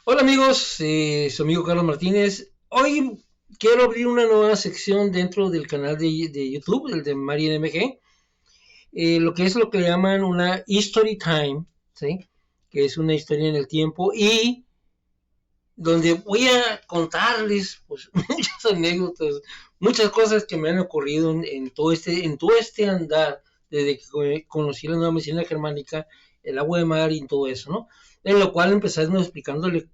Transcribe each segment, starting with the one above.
Hola amigos, su amigo Carlos Martínez. Hoy quiero abrir una nueva sección dentro del canal de YouTube, el de Marien MG, lo que le llaman una History Time, ¿sí? Que es una historia en el tiempo y donde voy a contarles pues, muchas anécdotas, muchas cosas que me han ocurrido en todo este andar desde que conocí la nueva medicina germánica, el agua de mar y todo eso, ¿no? En lo cual empezamos explicándole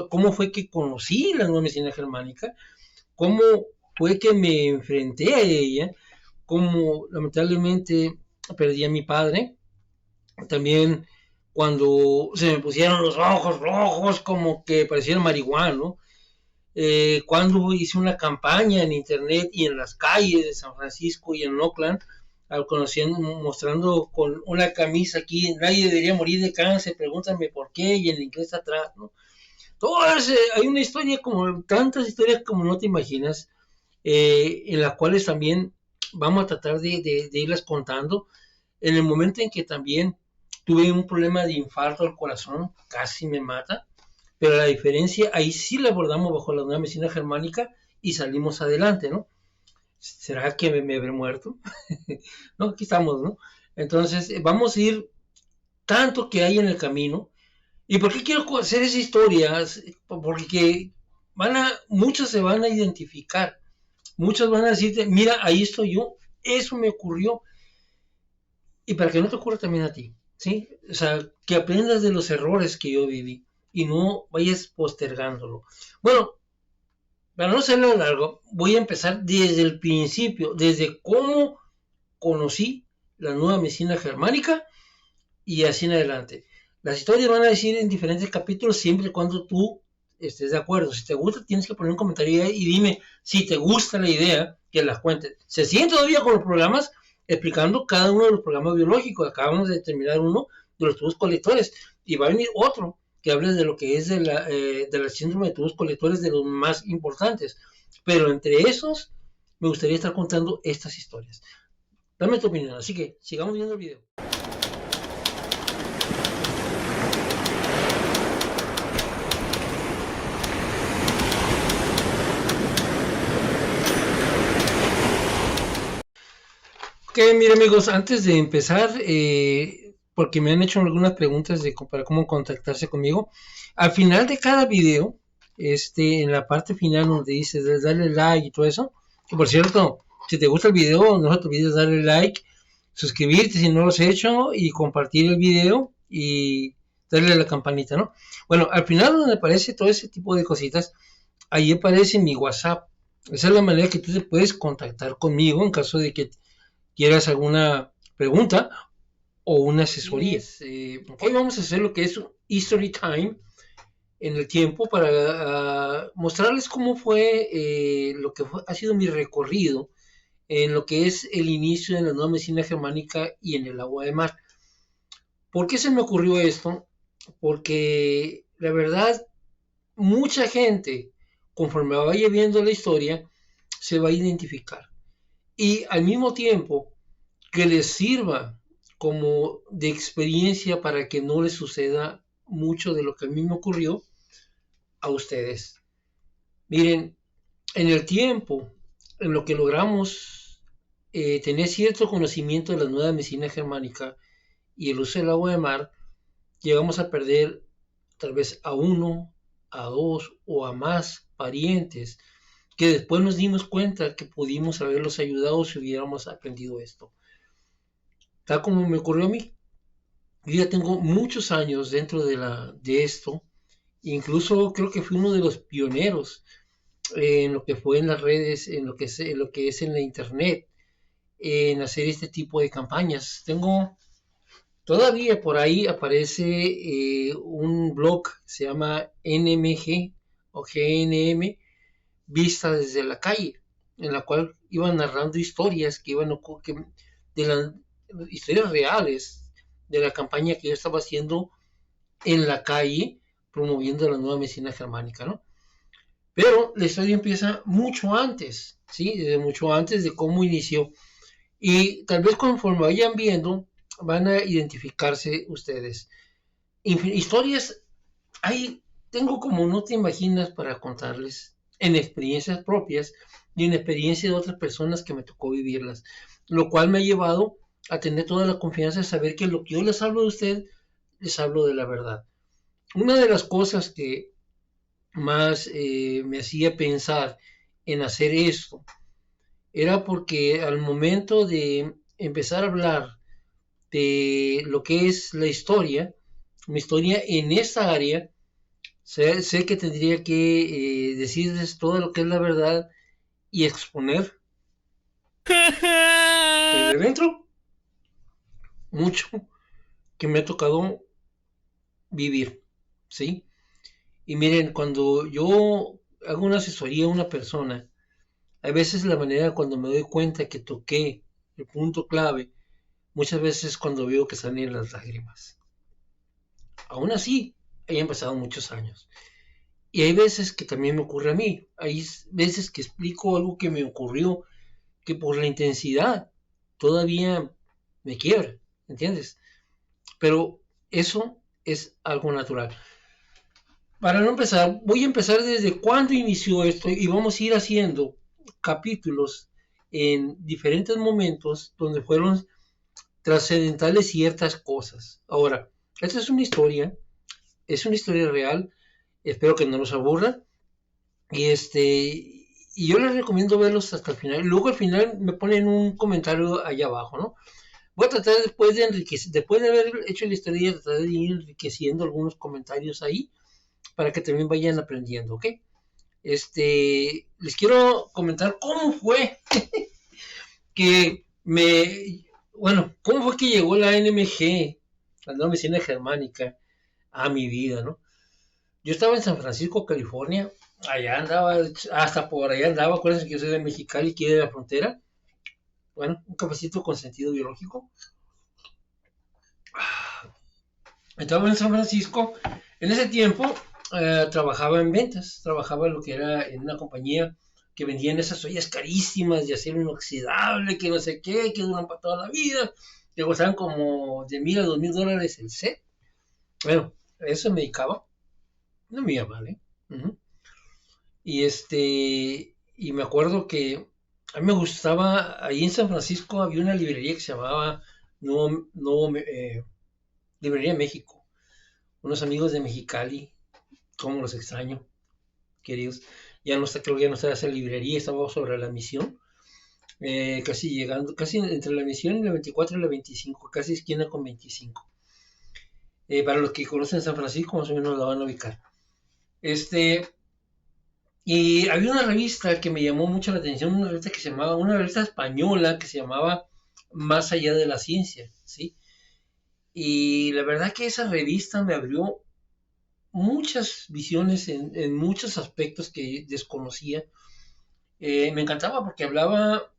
cómo fue que conocí la nueva medicina germánica, cómo fue que me enfrenté a ella, cómo lamentablemente perdí a mi padre, también cuando se me pusieron los ojos rojos como que parecieron marihuana, ¿no? Cuando hice una campaña en internet y en las calles de San Francisco y en Oakland, conociendo, mostrando con una camisa aquí, nadie debería morir de cáncer, pregúntame por qué, y en inglés atrás, ¿no? Todo ese, hay una historia como, tantas historias como no te imaginas, en las cuales también vamos a tratar de irlas contando. En el momento en que también tuve un problema de infarto al corazón, casi me mata, pero la diferencia, ahí sí la abordamos bajo la nueva medicina germánica y salimos adelante, ¿no? ¿Será que me habré muerto? No, aquí estamos, ¿no? Entonces, vamos a ir tanto que hay en el camino. ¿Y por qué quiero hacer esas historias? Porque muchos se van a identificar, muchos van a decirte, mira, ahí estoy yo, eso me ocurrió, y para que no te ocurra también a ti, ¿sí? O sea, que aprendas de los errores que yo viví y no vayas postergándolo. Bueno, para no hacerlo largo, voy a empezar desde el principio, desde cómo conocí la nueva medicina germánica y así en adelante. Las historias van a decir en diferentes capítulos siempre y cuando tú estés de acuerdo. Si te gusta, tienes que poner un comentario y dime si te gusta la idea que las cuentes. Se siguen todavía con los programas explicando cada uno de los programas biológicos. Acabamos de terminar uno de los tubos colectores y va a venir otro que hable de lo que es de la síndrome de tubos colectores, de los más importantes. Pero entre esos, me gustaría estar contando estas historias. Dame tu opinión, así que sigamos viendo el video. Ok, mire amigos, antes de empezar, porque me han hecho algunas preguntas para cómo contactarse conmigo, al final de cada video, en la parte final donde dice darle like y todo eso, que por cierto, si te gusta el video, no te olvides darle like, suscribirte si no lo has hecho y compartir el video y darle a la campanita, ¿no? Bueno, al final donde aparece todo ese tipo de cositas, ahí aparece mi WhatsApp. Esa es la manera que tú te puedes contactar conmigo en caso de que quieras alguna pregunta o una asesoría. Hoy vamos a hacer lo que es History Time en el tiempo para mostrarles cómo fue lo que ha sido mi recorrido en lo que es el inicio de la nueva medicina germánica y en el agua de mar. ¿Por qué se me ocurrió esto? Porque la verdad, mucha gente, conforme vaya viendo la historia, se va a identificar. Y al mismo tiempo, que les sirva como de experiencia para que no les suceda mucho de lo que a mí me ocurrió a ustedes. Miren, en el tiempo, en lo que logramos tener cierto conocimiento de la nueva medicina germánica y el uso del agua de mar, llegamos a perder tal vez a uno, a dos o a más parientes que después nos dimos cuenta que pudimos haberlos ayudado si hubiéramos aprendido esto. Tal como me ocurrió a mí. Yo ya tengo muchos años dentro de esto, incluso creo que fui uno de los pioneros en lo que fue en las redes, en lo que es en la internet, en hacer este tipo de campañas. Todavía por ahí aparece un blog, se llama NMG o GNM, Vista desde la calle, en la cual iban narrando historias de las historias reales de la campaña que yo estaba haciendo en la calle promoviendo la nueva medicina germánica, ¿no? Pero la historia empieza mucho antes, ¿sí? Desde mucho antes de cómo inició. Y tal vez conforme vayan viendo, van a identificarse ustedes. Historias hay tengo como no te imaginas para contarles en experiencias propias y en experiencia de otras personas que me tocó vivirlas, lo cual me ha llevado a tener toda la confianza de saber que lo que yo les hablo de usted, les hablo de la verdad. Una de las cosas que más me hacía pensar en hacer esto era porque al momento de empezar a hablar de lo que es la historia, mi historia en esta área, sé que tendría que decirles todo lo que es la verdad y exponer desde dentro mucho que me ha tocado vivir, ¿sí? Y miren, cuando yo hago una asesoría a una persona, a veces la manera cuando me doy cuenta que toqué el punto clave, muchas veces cuando veo que salen las lágrimas. Aún así, hayan pasado muchos años. Y hay veces que también me ocurre a mí. Hay veces que explico algo que me ocurrió que por la intensidad todavía me quiebra, ¿entiendes? Pero eso es algo natural. Para no empezar, voy a empezar desde cuándo inició esto y vamos a ir haciendo capítulos en diferentes momentos donde fueron trascendentales ciertas cosas. Ahora, esta es una historia real, espero que no los aburra y y yo les recomiendo verlos hasta el final. Luego al final me ponen un comentario allá abajo, ¿no? Voy a tratar después de enriquecer, después de haber hecho la historia, tratar de ir enriqueciendo algunos comentarios ahí para que también vayan aprendiendo, ¿ok? Les quiero comentar cómo fue que cómo fue que llegó la NMG, la nueva medicina germánica, a mi vida, ¿no? Yo estaba en San Francisco, California, allá andaba, hasta por allá andaba, acuérdense que yo soy de Mexicali, aquí de la frontera, bueno, un cafecito con sentido biológico. Estaba en San Francisco, en ese tiempo trabajaba en ventas, trabajaba en lo que era en una compañía que vendían esas ollas carísimas de acero inoxidable, que no sé qué, que duran para toda la vida, que costaban como de $1,000 a $2,000 el set. Bueno, a eso me dedicaba, no me iba mal, ¿eh? Uh-huh. Y me acuerdo que a mí me gustaba, ahí en San Francisco había una librería que se llamaba Librería México. Unos amigos de Mexicali, cómo los extraño, queridos. Ya no está, creo que ya no está esa librería, estaba sobre la Misión, casi llegando, casi entre la Misión y la 24 y la 25, casi esquina con 25. Para los que conocen San Francisco, más o menos la van a ubicar. Y había una revista que me llamó mucho la atención, una revista española que se llamaba Más allá de la ciencia, ¿sí? Y la verdad que esa revista me abrió muchas visiones en muchos aspectos que desconocía. Me encantaba porque hablaba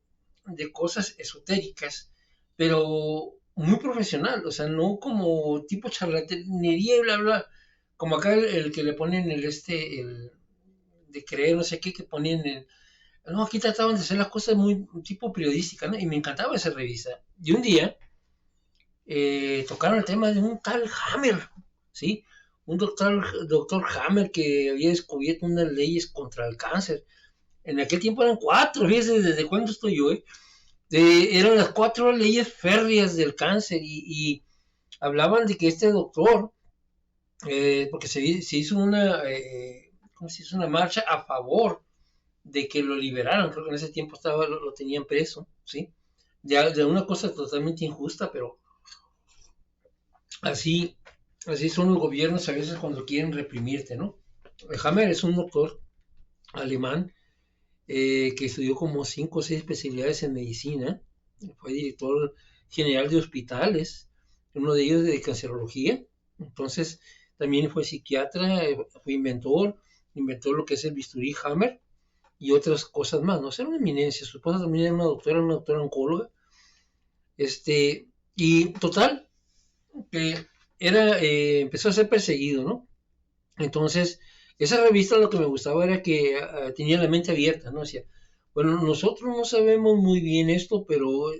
de cosas esotéricas, pero muy profesional, o sea, no como tipo charlatanería y bla, bla, como acá el que le ponen el de creer, no sé qué, que ponen el... No, aquí trataban de hacer las cosas muy tipo periodística, ¿no? Y me encantaba esa revista. Y un día tocaron el tema de un tal Hammer, ¿sí? Un doctor Hammer que había descubierto unas leyes contra el cáncer. En aquel tiempo eran cuatro, fíjense desde cuándo estoy yo, ¿eh? Eran las cuatro leyes férreas del cáncer y hablaban de que este doctor, porque se hizo ¿cómo se hizo? Una marcha a favor de que lo liberaran, creo que en ese tiempo lo tenían preso, ¿sí? De una cosa totalmente injusta, pero así, así son los gobiernos a veces cuando quieren reprimirte, ¿no? Hammer es un doctor alemán que estudió como 5 o 6 especialidades en medicina, fue director general de hospitales, uno de ellos de cancerología, entonces también fue psiquiatra, fue inventó lo que es el bisturí Hammer y otras cosas más, ¿no? Era una eminencia, su esposa también era una doctora oncóloga, y total, que empezó a ser perseguido, ¿no? Entonces, esa revista lo que me gustaba era que tenía la mente abierta, ¿no? Decía, bueno, nosotros no sabemos muy bien esto, pero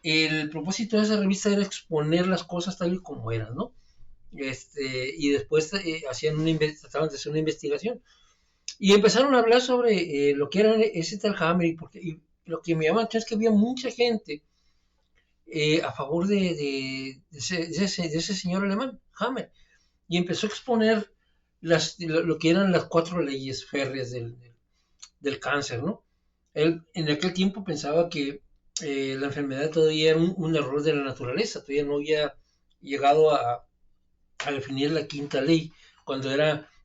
el propósito de esa revista era exponer las cosas tal y como eran, ¿no? y después trataban de hacer una investigación. Y empezaron a hablar sobre lo que era ese tal Hammer, y lo que me llama la atención es que había mucha gente a favor de ese señor alemán, Hammer, y empezó a exponer lo que eran las 4 leyes férreas del cáncer, ¿no? Él en aquel tiempo pensaba que la enfermedad todavía era un error de la naturaleza, todavía no había llegado a definir la 5ª ley, cuando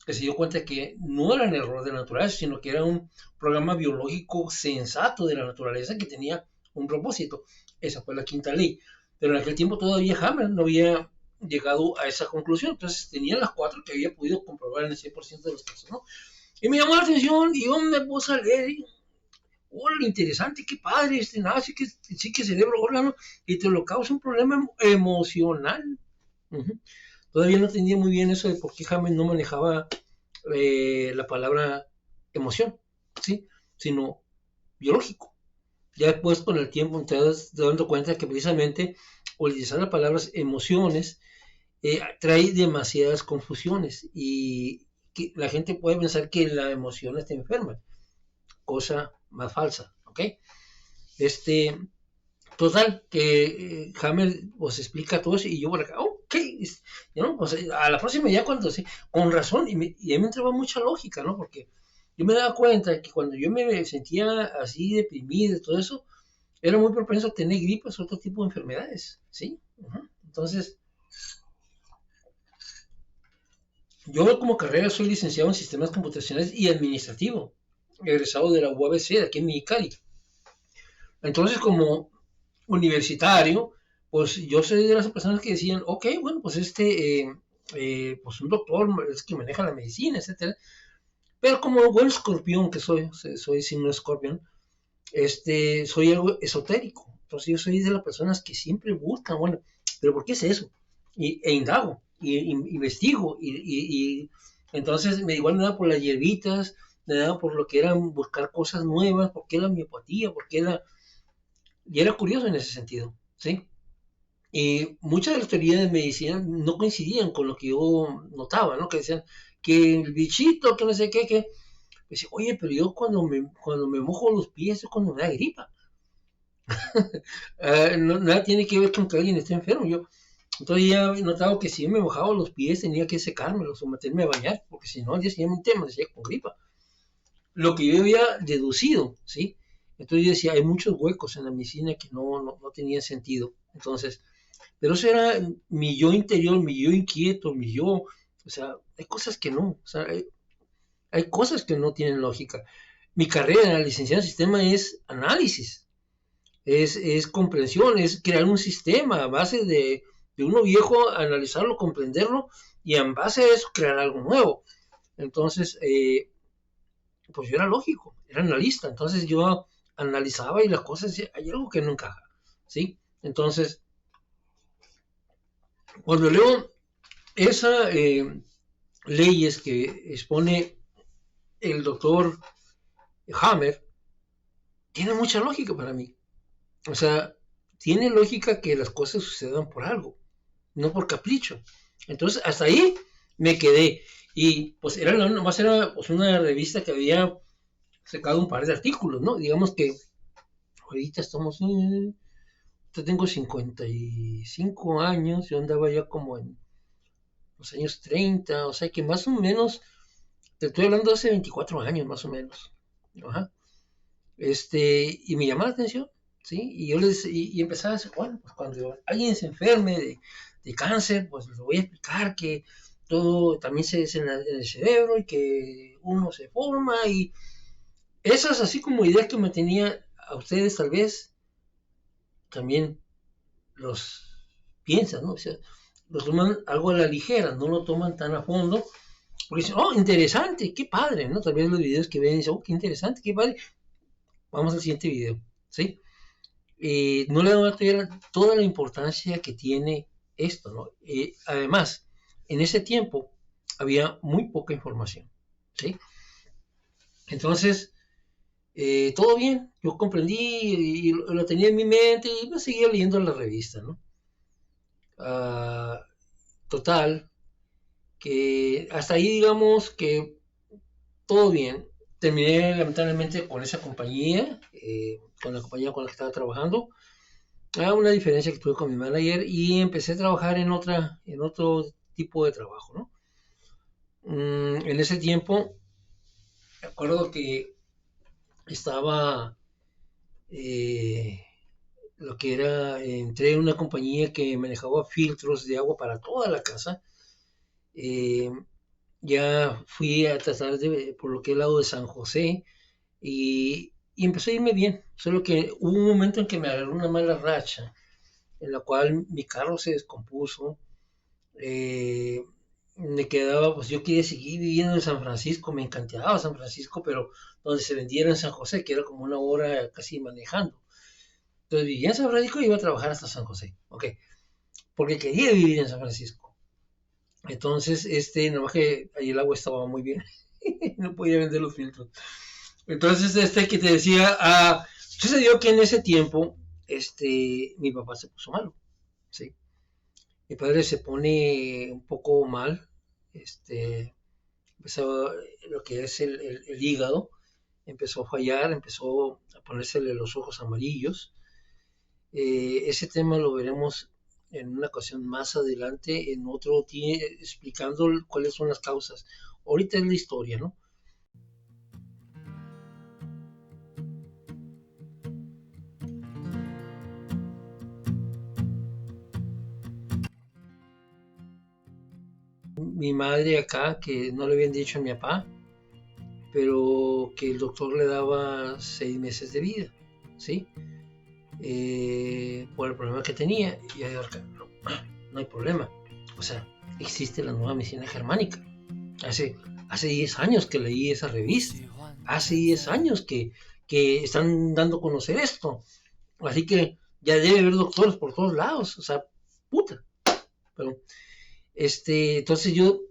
que se dio cuenta que no era un error de la naturaleza, sino que era un programa biológico sensato de la naturaleza que tenía un propósito. Esa fue la 5ª ley. Pero en aquel tiempo todavía Hammer no había llegado a esa conclusión. Entonces tenía las 4 que había podido comprobar en el 100% de los casos, ¿no? Y me llamó la atención y yo me puse a leer. ¡Hola, interesante! ¡Qué padre! Nace que sí que cerebro, órgano, y te lo causa un problema emocional. Uh-huh. Todavía no entendía muy bien eso de por qué Hammer no manejaba la palabra emoción, ¿sí? Sino biológico. Ya después, con el tiempo, te das dando cuenta que precisamente utilizar las palabras emociones trae demasiadas confusiones y que la gente puede pensar que la emoción está enferma, cosa más falsa, ¿ok? Total, que Hammer pues explica todo eso y yo por acá, ok, ¿no? Pues, a la próxima ya cuando sí, con razón, y a mí me entraba mucha lógica, ¿no? Porque yo me daba cuenta que cuando yo me sentía así deprimido y todo eso, era muy propenso a tener gripas o otro tipo de enfermedades, ¿sí? Uh-huh. Entonces, yo como carrera soy licenciado en sistemas computacionales y administrativo, egresado de la UABC de aquí en Mexicali. Entonces, como universitario, pues yo soy de las personas que decían, ok, bueno, pues pues un doctor es que maneja la medicina, etcétera. Pero como buen escorpión que soy signo escorpión, soy algo esotérico. Entonces yo soy de las personas que siempre buscan, bueno, pero ¿por qué es eso? Indago, investigo, entonces igual me da por las hierbitas, me da por lo que era buscar cosas nuevas, por qué la miopatía, y era curioso en ese sentido, ¿sí? Y muchas de las teorías de medicina no coincidían con lo que yo notaba, ¿no? Que decían que el bichito, que no sé qué, que... Pues, oye, pero yo cuando me mojo los pies es cuando me da gripa. Nada tiene que ver con que alguien esté enfermo. Entonces ya he notado que si yo me mojaba los pies tenía que secármelos o meterme a bañar, porque si no, al día siguiente me decía con gripa. Lo que yo había deducido, ¿sí? Entonces yo decía, hay muchos huecos en la medicina que no tenían sentido. Entonces, pero eso era mi yo interior, mi yo inquieto, o sea, hay cosas que no, o sea, hay cosas que no tienen lógica. Mi carrera, la licenciada en sistema, es análisis, es comprensión, es crear un sistema a base de uno viejo, analizarlo, comprenderlo, y en base a eso crear algo nuevo. Entonces, pues yo era lógico, era analista, entonces yo analizaba y las cosas, hay algo que no encaja, ¿sí? Entonces, cuando leo esas leyes que expone el doctor Hammer, tiene mucha lógica para mí. O sea, tiene lógica que las cosas sucedan por algo, no por capricho. Entonces, hasta ahí me quedé. Y pues nomás era pues, una revista que había sacado un par de artículos, ¿no? Digamos que ahorita yo tengo 55 años, yo andaba ya como en los años 30, o sea que más o menos, te estoy hablando de hace 24 años más o menos. Ajá. Y me llamó la atención, ¿sí? Y empezaba a decir, bueno, pues cuando alguien se enferme de cáncer, pues les voy a explicar que todo también se hace en el cerebro y que uno se forma y esas así como ideas que me tenía a ustedes tal vez también los piensan, ¿no? O sea, lo toman algo a la ligera, no lo toman tan a fondo, porque dicen, oh, interesante, qué padre, ¿no? Tal vez los videos que ven dicen, oh, qué interesante, qué padre. Vamos al siguiente video, ¿sí? No le dan toda la importancia que tiene esto, ¿no? Además, en ese tiempo había muy poca información, ¿sí? Entonces, todo bien, yo comprendí y lo tenía en mi mente y me seguía leyendo la revista, ¿no? Total, que hasta ahí digamos que todo bien. Terminé lamentablemente con esa compañía, con la compañía con la que estaba trabajando. Una diferencia que tuve con mi manager y empecé a trabajar en otro tipo de trabajo, ¿no? En ese tiempo, me acuerdo que estaba eh, lo que era, entré en una compañía que manejaba filtros de agua para toda la casa. Eh, ya fui a tratar de, por lo que es el lado de San José, y empezó a irme bien. Solo que hubo un momento en que me agarró una mala racha, en la cual mi carro se descompuso. eh, Me quedaba, pues yo quería seguir viviendo en San Francisco, me encantaba San Francisco, pero donde se vendiera en San José, que era como una hora casi manejando. Entonces vivía en San Francisco y iba a trabajar hasta San José, ok, porque quería vivir en San Francisco. Entonces, nomás que ahí el agua estaba muy bien, no podía vender los filtros. Entonces, que te decía, sucedió que en ese tiempo, mi papá se puso malo, ¿sí? Mi padre se pone un poco mal, empezó lo que es el hígado, empezó a fallar, empezó a ponérsele los ojos amarillos. Ese tema lo veremos en una ocasión más adelante, en otro, explicando cuáles son las causas. Ahorita es la historia, ¿no? Mi madre acá, que no le habían dicho a mi papá, pero que el doctor le daba 6 meses de vida, ¿sí? Por el problema que tenía. Y yo digo, no, no hay problema. O sea, existe la nueva medicina germánica. Hace, hace 10 años que leí esa revista. Hace 10 años que están dando a conocer esto. Así que ya debe haber doctores por todos lados. O sea, puta. Pero, entonces yo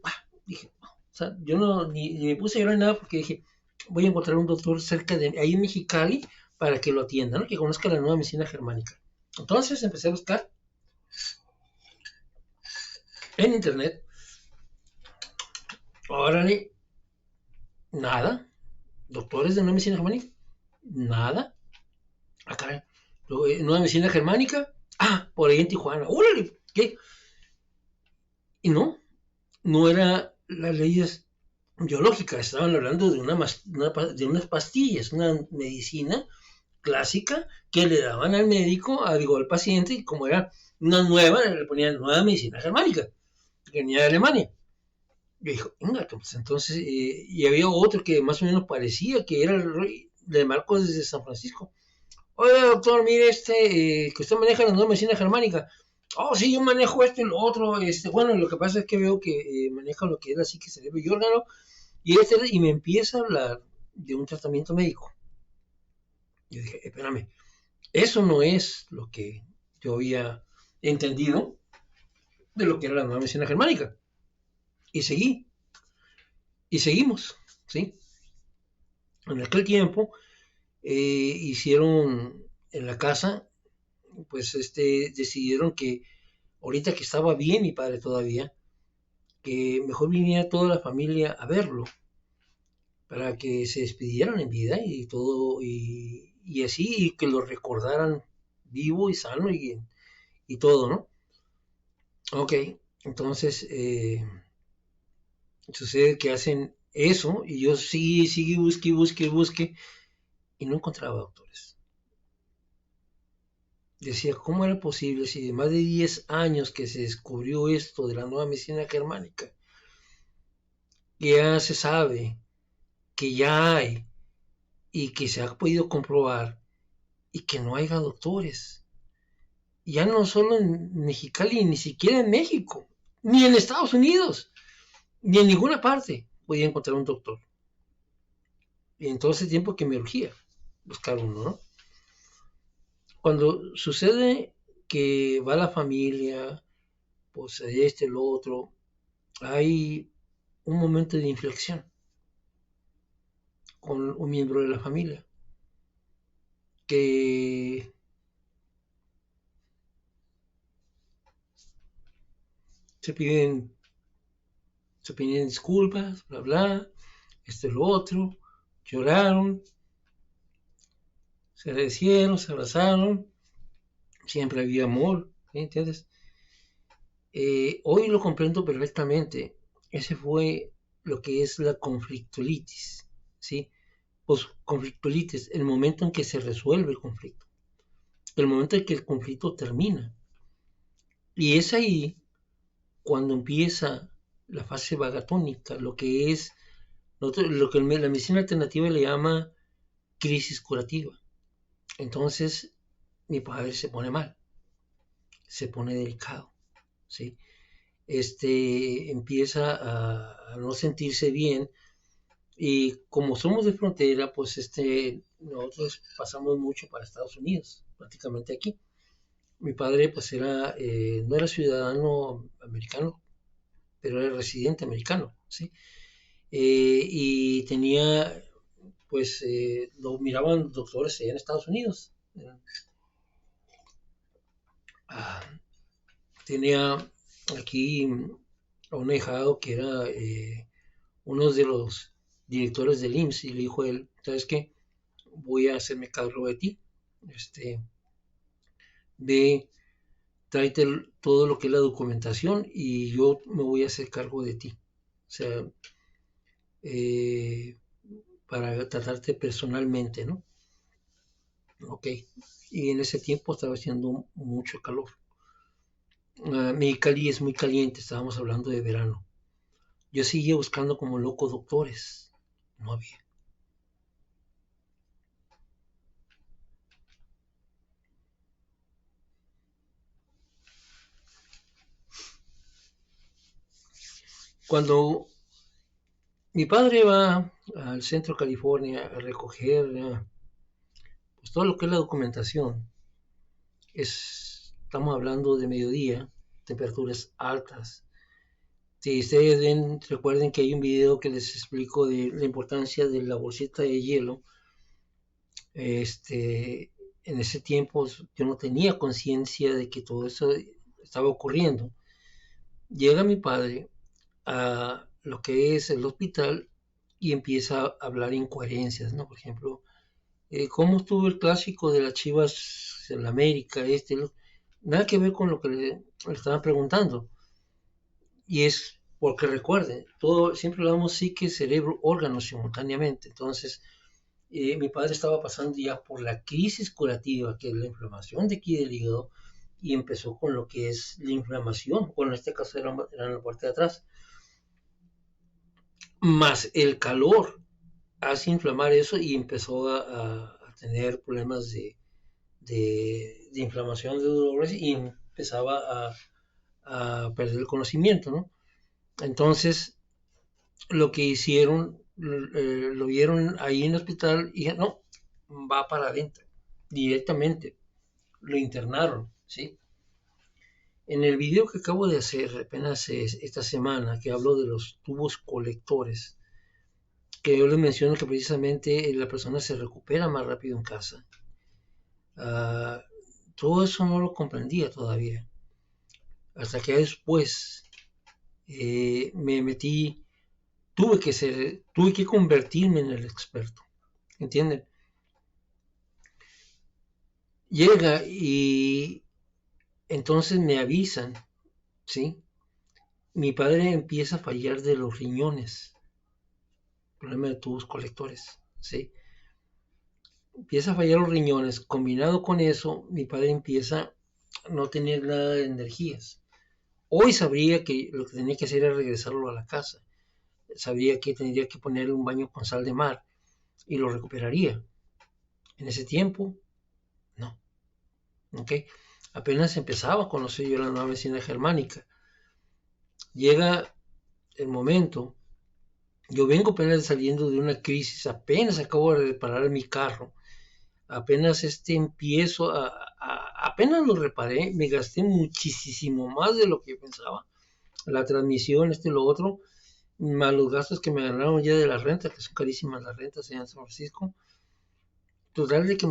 dije, o sea, yo no, ni me puse a llorar nada porque dije, voy a encontrar un doctor cerca de ahí en Mexicali para que lo atienda, ¿no? Que conozca la nueva medicina germánica. Entonces empecé a buscar en internet, órale, nada, doctores de nueva medicina germánica, nada. Caray, nueva medicina germánica, por ahí en Tijuana, órale, ¿qué? Y no, no era las leyes biológicas, estaban hablando de, de unas pastillas, una medicina clásica que le daban al médico, digo, al paciente, y como era una nueva, le ponían nueva medicina germánica, que venía de Alemania. Yo dije, venga, pues entonces, y había otro que más o menos parecía, que era el rey de Marcos desde San Francisco. Oye, doctor, mire, que usted maneja la nueva medicina germánica. Oh, sí, yo manejo esto y lo otro. Bueno, lo que pasa es que veo que maneja lo que es la psique, cerebro y órgano. Y me empieza a hablar de un tratamiento médico. Yo dije, espérame, eso no es lo que yo había entendido de lo que era la nueva medicina germánica. Y y seguimos, ¿sí? En aquel tiempo hicieron en la casa, pues decidieron que ahorita que estaba bien mi padre todavía, que mejor viniera toda la familia a verlo para que se despidieran en vida y todo, y así, y que lo recordaran vivo y sano y todo, ¿no? Ok, entonces sucede que hacen eso y yo sí, busque y no encontraba doctores. Decía, ¿cómo era posible si de más de 10 años que se descubrió esto de la nueva medicina germánica, que ya se sabe, que ya hay y que se ha podido comprobar y que no haya doctores? Ya no solo en Mexicali, ni siquiera en México, ni en Estados Unidos, ni en ninguna parte podía encontrar un doctor. Y en todo ese tiempo que me urgía buscar uno, ¿no? Cuando sucede que va la familia, pues lo otro, hay un momento de inflexión con un miembro de la familia que se piden Se pidieron disculpas, bla, bla, lo otro, lloraron, se agradecieron, se abrazaron, siempre había amor, ¿sí? ¿Entiendes? Hoy lo comprendo perfectamente. Ese fue lo que es la conflictulitis, ¿sí? Pues conflictulitis, el momento en que se resuelve el conflicto, el momento en que el conflicto termina. Y es ahí cuando empieza la fase vagatónica, lo que es lo que la medicina alternativa le llama crisis curativa. Entonces mi padre se pone mal, se pone delicado, ¿sí? Empieza a no sentirse bien y como somos de frontera, pues nosotros pasamos mucho para Estados Unidos, prácticamente aquí. Mi padre pues no era ciudadano americano, pero era residente americano, ¿sí? Y tenía, pues, lo miraban doctores allá en Estados Unidos. Ah, tenía aquí a un ahijado que era uno de los directores del IMSS y le dijo a él, ¿sabes qué? Voy a hacerme cargo de ti. Ve, tráete todo lo que es la documentación y yo me voy a hacer cargo de ti. O sea, para tratarte personalmente, ¿no? Ok. Y en ese tiempo estaba haciendo mucho calor. Mexicali es muy caliente, estábamos hablando de verano. Yo seguía buscando como loco doctores. No había. Cuando mi padre va al centro de California a recoger pues todo lo que es la documentación, estamos hablando de mediodía, temperaturas altas. Si ustedes ven, recuerden que hay un video que les explico de la importancia de la bolsita de hielo. En ese tiempo yo no tenía conciencia de que todo eso estaba ocurriendo. Llega mi padre a lo que es el hospital y empieza a hablar incoherencias, ¿no? Por ejemplo, ¿cómo estuvo el clásico de las Chivas en la América? Nada que ver con lo que le estaban preguntando. Y es porque recuerden, siempre hablamos psique, cerebro, órganos simultáneamente. Entonces, mi padre estaba pasando ya por la crisis curativa, que es la inflamación de aquí del hígado, y empezó con lo que es la inflamación, bueno, en este caso era en la parte de atrás, más el calor hace inflamar eso y empezó a tener problemas de inflamación, de dolores y empezaba a perder el conocimiento, ¿no? Entonces, lo que hicieron, lo vieron ahí en el hospital y no, va para adentro, directamente, lo internaron, ¿sí? En el video que acabo de hacer apenas esta semana, que hablo de los tubos colectores, que yo les menciono que precisamente la persona se recupera más rápido en casa. Todo eso no lo comprendía todavía. Hasta que después me metí, tuve que convertirme en el experto. ¿Entienden? Llega y entonces me avisan, ¿sí? Mi padre empieza a fallar de los riñones, problema de tubos colectores, ¿sí? Empieza a fallar los riñones, combinado con eso, mi padre empieza a no tener nada de energías. Hoy sabría que lo que tenía que hacer era regresarlo a la casa. Sabría que tendría que ponerle un baño con sal de mar y lo recuperaría. En ese tiempo, no. ¿Ok? Apenas empezaba a conocer yo la nueva medicina germánica. Llega el momento, yo vengo apenas saliendo de una crisis, apenas acabo de reparar mi carro, apenas empiezo apenas lo reparé, me gasté muchísimo más de lo que pensaba, la transmisión, lo otro, más los gastos que me ganaron ya de la renta, que son carísimas las rentas en San Francisco, total de que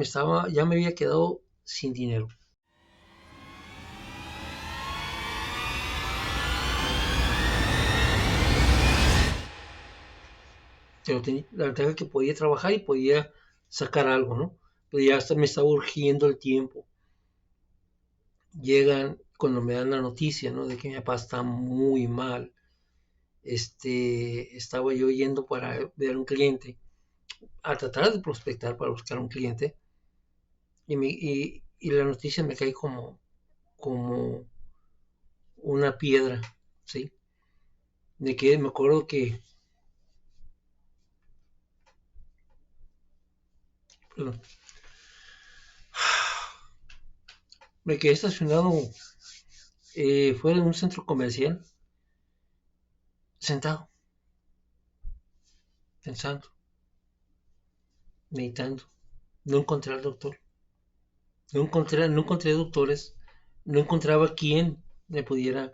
ya me había quedado sin dinero. Pero la ventaja que podía trabajar y podía sacar algo, ¿no? Pero ya hasta me estaba urgiendo el tiempo. Llegan cuando me dan la noticia, ¿no? De que mi papá está muy mal. Estaba yo yendo para ver un cliente, a tratar de prospectar para buscar un cliente, y la noticia me cae como una piedra, ¿sí? De que me acuerdo que, perdón, me quedé estacionado fuera de un centro comercial, sentado, pensando, meditando. No encontré al doctor, no encontré doctores, no encontraba quién me pudiera.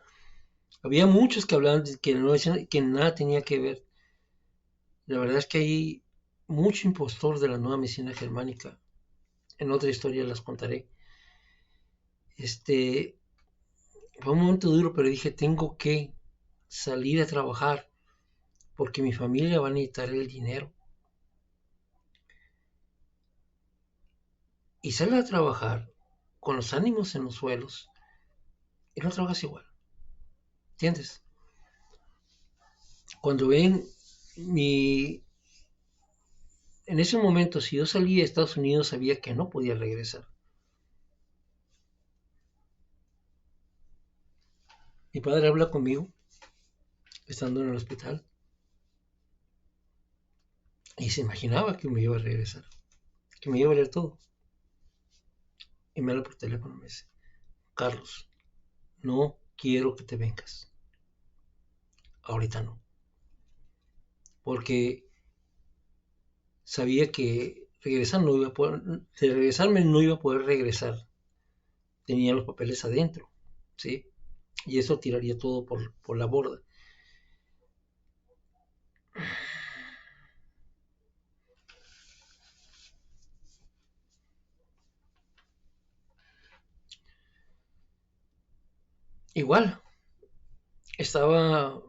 Había muchos que hablaban de que, no, que nada tenía que ver. La verdad es que hay mucho impostor de la nueva medicina germánica. En otra historia las contaré. Este, Fue un momento duro, pero dije, tengo que salir a trabajar porque mi familia va a necesitar el dinero. Y sales a trabajar con los ánimos en los suelos y no trabajas igual. ¿Entiendes? Cuando ven mi... En ese momento, si yo salía de Estados Unidos, sabía que no podía regresar. Mi padre habla conmigo, estando en el hospital, y se imaginaba que me iba a regresar, que me iba a ver todo. Y me habla por teléfono y me dice, Carlos, no quiero que te vengas. Ahorita no. Porque sabía que regresar no iba a poder, de regresarme no iba a poder regresar. Tenía los papeles adentro, ¿sí? Y eso tiraría todo por la borda. Igual, estaba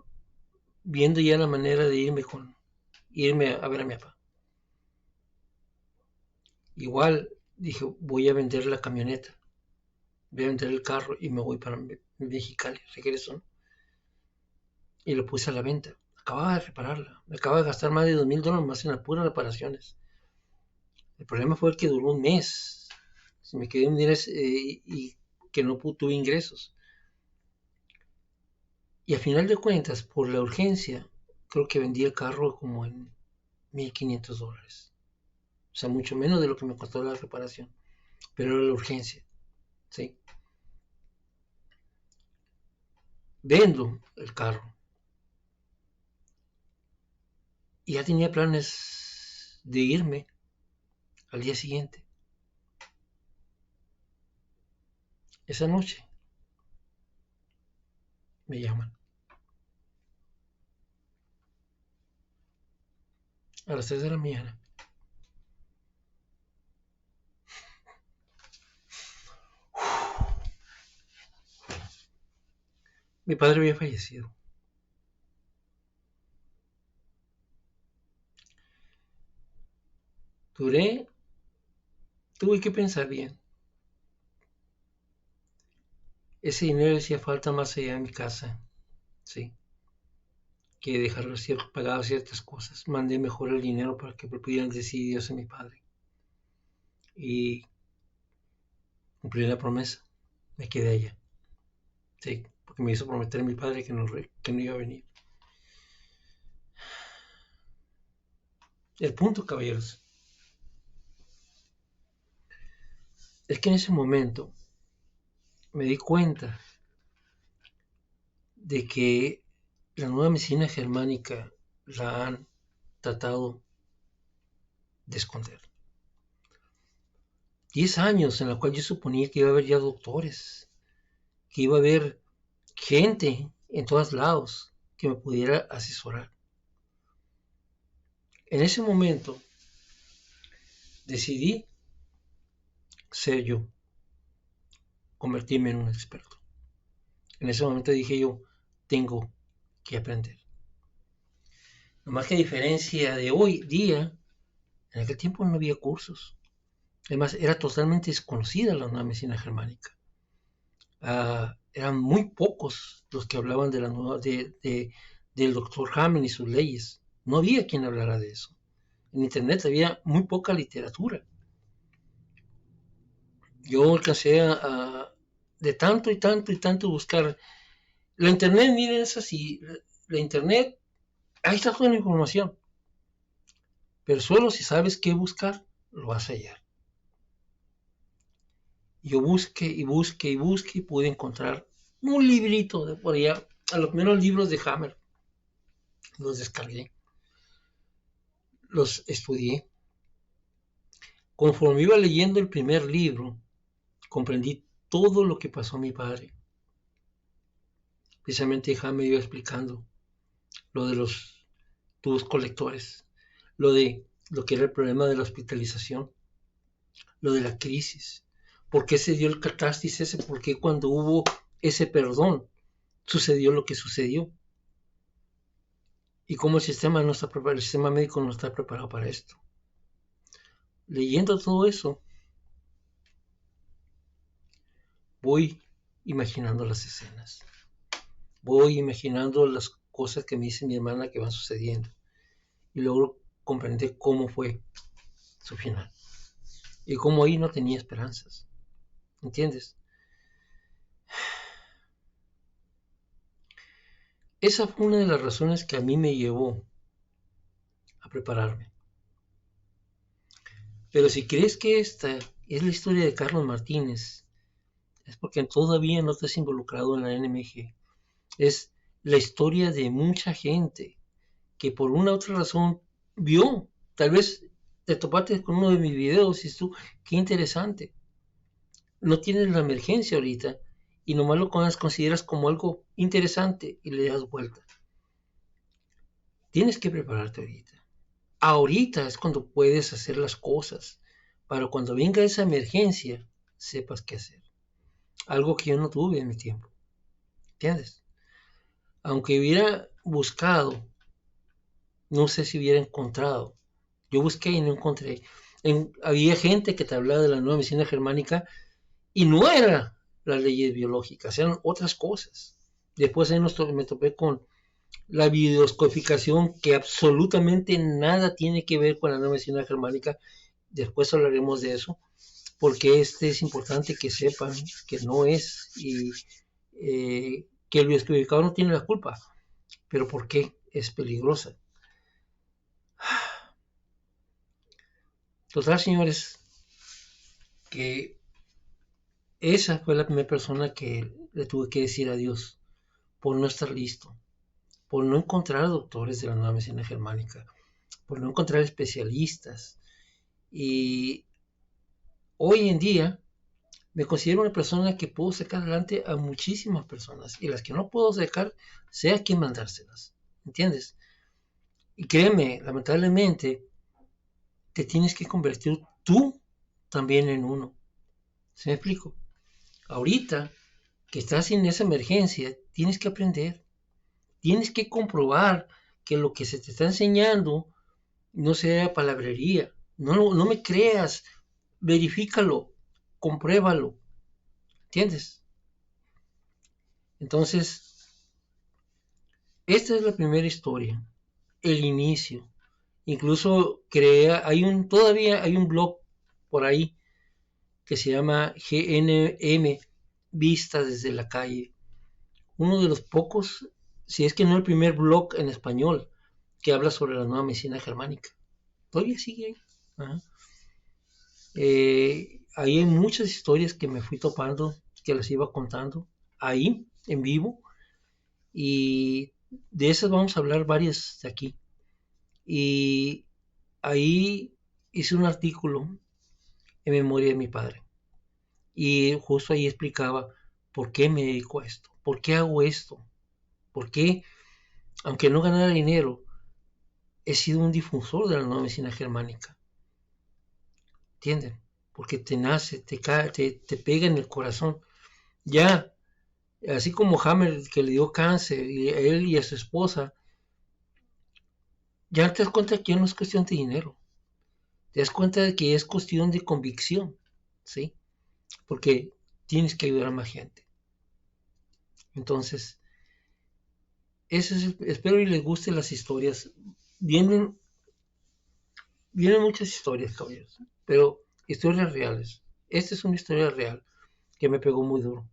viendo ya la manera de irme a ver a mi papá. Igual dije, voy a vender la camioneta, voy a vender el carro y me voy para Mexicali, regreso, ¿no? Y lo puse a la venta. Acababa de repararla, me acababa de gastar más de $2,000 más en las puras reparaciones. El problema fue que duró un mes. Se me quedé un mes y que no tuve ingresos. Y a final de cuentas, por la urgencia, creo que vendí el carro como en $1,500. O sea, mucho menos de lo que me costó la reparación. Pero era la urgencia, ¿sí? Vendo el carro. Y ya tenía planes de irme al día siguiente. Esa noche me llaman. A las 3 de la mañana. Mi padre había fallecido. Duré, tuve que pensar bien. Ese dinero hacía falta más allá de mi casa, sí, que dejar pagadas ciertas cosas. Mandé mejor el dinero para que pudieran decidir Dios y mi padre. Y cumplí la promesa. Me quedé allá, sí, porque me hizo prometer a mi padre que no iba a venir. El punto, caballeros, es que en ese momento me di cuenta de que la nueva medicina germánica la han tratado de esconder. 10 años en la cual yo suponía que iba a haber ya doctores, que iba a haber gente en todos lados que me pudiera asesorar. En ese momento decidí ser yo, convertirme en un experto. En ese momento dije yo, tengo que aprender. Nomás que a diferencia de hoy día, en aquel tiempo no había cursos. Además, era totalmente desconocida la nueva medicina germánica. Eran muy pocos los que hablaban de la nueva, del doctor Hammond y sus leyes. No había quien hablara de eso. En internet había muy poca literatura. Yo alcancé de tanto y tanto y tanto buscar. La internet, miren, es así. La internet, ahí está toda la información. Pero solo si sabes qué buscar, lo vas a hallar. Yo busqué y busqué y busqué y pude encontrar un librito de por allá, a los primeros libros de Hammer. Los descargué, los estudié. Conforme iba leyendo el primer libro, comprendí todo lo que pasó a mi padre. Precisamente Hammer iba explicando lo de los tubos colectores, lo que era el problema de la hospitalización, lo de la crisis, por qué se dio el catástasis ese, por qué cuando hubo ese perdón sucedió lo que sucedió y cómo el sistema no está preparado, el sistema médico no está preparado para esto. Leyendo todo eso, voy imaginando las escenas, voy imaginando las cosas que me dice mi hermana que van sucediendo y logro comprender cómo fue su final y cómo ahí no tenía esperanzas, ¿entiendes? Esa fue una de las razones que a mí me llevó a prepararme. Pero si crees que esta es la historia de Carlos Martínez, es porque todavía no estás involucrado en la NMG. Es la historia de mucha gente que por una u otra razón vio, tal vez te topaste con uno de mis videos y dices tú, qué interesante. No tienes la emergencia ahorita y nomás lo consideras como algo interesante y le das vuelta. Tienes que prepararte ahorita. Ahorita es cuando puedes hacer las cosas, para cuando venga esa emergencia, sepas qué hacer. Algo que yo no tuve en mi tiempo. ¿Entiendes? Aunque hubiera buscado, no sé si hubiera encontrado. Yo busqué y no encontré. Había gente que te hablaba de la nueva medicina germánica y no era las leyes biológicas, eran otras cosas. Después ahí me topé con la videoscodificación, que absolutamente nada tiene que ver con la nueva medicina germánica. Después hablaremos de eso, porque es importante que sepan que no es y que el bioscodificador no tiene la culpa. Pero ¿por qué es peligrosa? Total, señores, que esa fue la primera persona que le tuve que decir adiós por no estar listo, por no encontrar doctores de la nueva medicina germánica, por no encontrar especialistas. Y hoy en día me considero una persona que puedo sacar adelante a muchísimas personas y las que no puedo sacar, sé a quién mandárselas, ¿entiendes? Y créeme, lamentablemente, te tienes que convertir tú también en uno. ¿Se me explico? Ahorita que estás en esa emergencia, tienes que aprender, tienes que comprobar que lo que se te está enseñando no sea palabrería. No me creas, verifícalo, compruébalo, ¿entiendes? Entonces, esta es la primera historia, el inicio. Incluso todavía hay un blog por ahí que se llama GNM, Vista desde la calle. Uno de los pocos, si es que no el primer blog en español, que habla sobre la nueva medicina germánica. Todavía sigue ahí. Ajá. Ahí hay muchas historias que me fui topando, que las iba contando ahí, en vivo, y de esas vamos a hablar varias de aquí. Y ahí hice un artículo en memoria de mi padre. Y justo ahí explicaba por qué me dedico a esto, por qué hago esto, por qué, aunque no ganara dinero, he sido un difusor de la nueva medicina germánica. ¿Entienden? Porque te nace, te pega en el corazón. Ya, así como Hammer, que le dio cáncer, y a él y a su esposa, ya te das cuenta que no es cuestión de dinero. Te das cuenta de que es cuestión de convicción, ¿sí? Porque tienes que ayudar a más gente. Entonces, espero y les gusten las historias. Vienen, vienen muchas historias, caballeros, pero historias reales. Esta es una historia real que me pegó muy duro.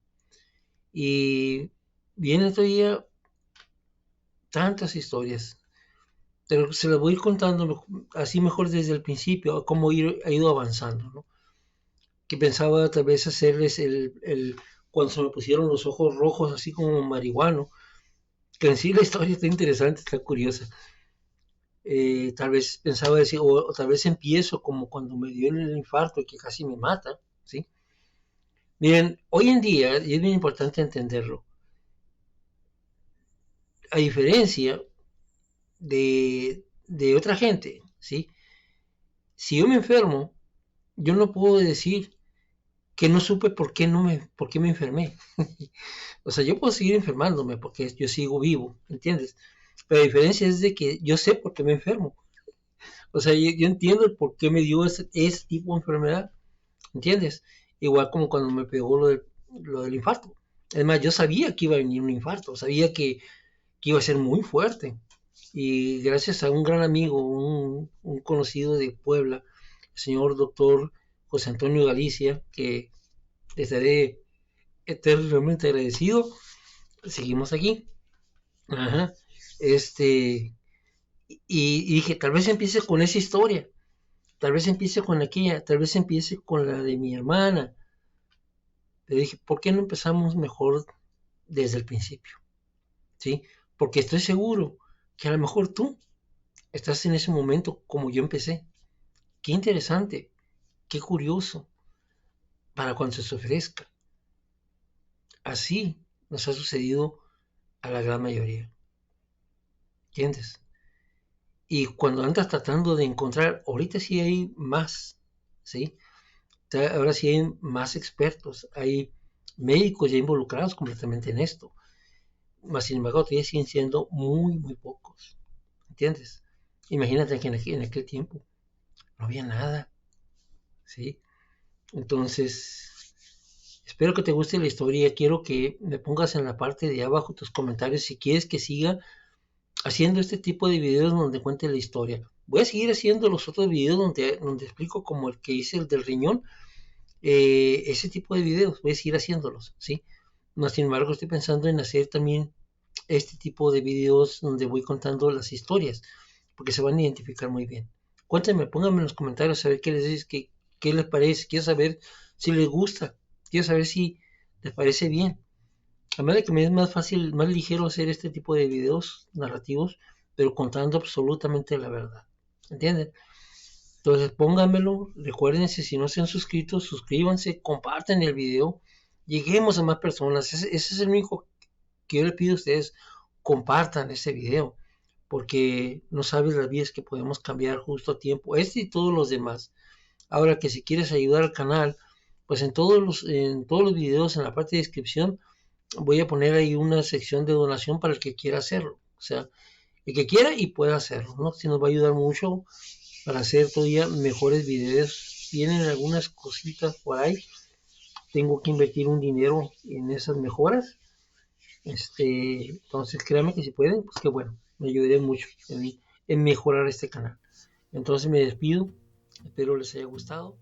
Y vienen todavía tantas historias, pero se las voy a ir contando así mejor desde el principio, cómo ha ido avanzando, ¿no? Que pensaba tal vez hacerles cuando se me pusieron los ojos rojos, así como marihuano, que en sí la historia está interesante, está curiosa. Tal vez pensaba decir, o tal vez empiezo como cuando me dio el infarto y que casi me mata, ¿sí? Miren, hoy en día, y es bien importante entenderlo, a diferencia de otra gente, ¿sí? Si yo me enfermo, yo no puedo decir que no supe por qué me enfermé. O sea, yo puedo seguir enfermándome porque yo sigo vivo, ¿entiendes? Pero la diferencia es de que yo sé por qué me enfermo. O sea, yo entiendo el por qué me dio ese tipo de enfermedad, ¿entiendes? Igual como cuando me pegó lo del infarto. Además, yo sabía que iba a venir un infarto, sabía que iba a ser muy fuerte. Y gracias a un gran amigo, un conocido de Puebla, el señor doctor José Antonio Galicia, que le estaré eternamente agradecido, seguimos aquí. Ajá. Y dije, tal vez empiece con esa historia, tal vez empiece con aquella, tal vez empiece con la de mi hermana. Le dije, ¿por qué no empezamos mejor desde el principio? ¿Sí? Porque estoy seguro que a lo mejor tú estás en ese momento como yo empecé. Qué interesante, qué curioso, para cuando se ofrezca. Así nos ha sucedido a la gran mayoría. ¿Entiendes? Y cuando andas tratando de encontrar, ahorita sí hay más, ¿sí? Ahora sí hay más expertos, hay médicos ya involucrados completamente en esto. Mas, sin embargo, todavía siguen siendo muy, muy pocos. ¿Entiendes? Imagínate que en aquel tiempo no había nada, ¿sí? Entonces, espero que te guste la historia. Quiero que me pongas en la parte de abajo tus comentarios si quieres que siga haciendo este tipo de videos donde cuente la historia. Voy a seguir haciendo los otros videos donde explico como el que hice el del riñón. Ese tipo de videos voy a seguir haciéndolos, ¿sí? Más sin embargo, estoy pensando en hacer también este tipo de videos donde voy contando las historias, porque se van a identificar muy bien. Cuéntenme, pónganme en los comentarios a ver qué les dice, qué les parece. Quiero saber si les gusta, quiero saber si les parece bien. Además de que me es más fácil, más ligero hacer este tipo de videos narrativos, pero contando absolutamente la verdad. ¿Entienden? Entonces pónganmelo, recuérdense, si no se han suscrito, suscríbanse, compartan el video, lleguemos a más personas. Ese es el único que yo le pido a ustedes, compartan este video, porque no sabes las vidas que podemos cambiar justo a tiempo, este y todos los demás. Ahora que si quieres ayudar al canal, pues en todos los videos, en la parte de descripción, voy a poner ahí una sección de donación para el que quiera hacerlo. O sea, el que quiera y pueda hacerlo, ¿no? Si nos va a ayudar mucho para hacer todavía mejores videos. Vienen algunas cositas por ahí. Tengo que invertir un dinero en esas mejoras. Entonces créanme que si pueden, pues que bueno, me ayudaría mucho en mejorar este canal. Entonces me despido. Espero les haya gustado.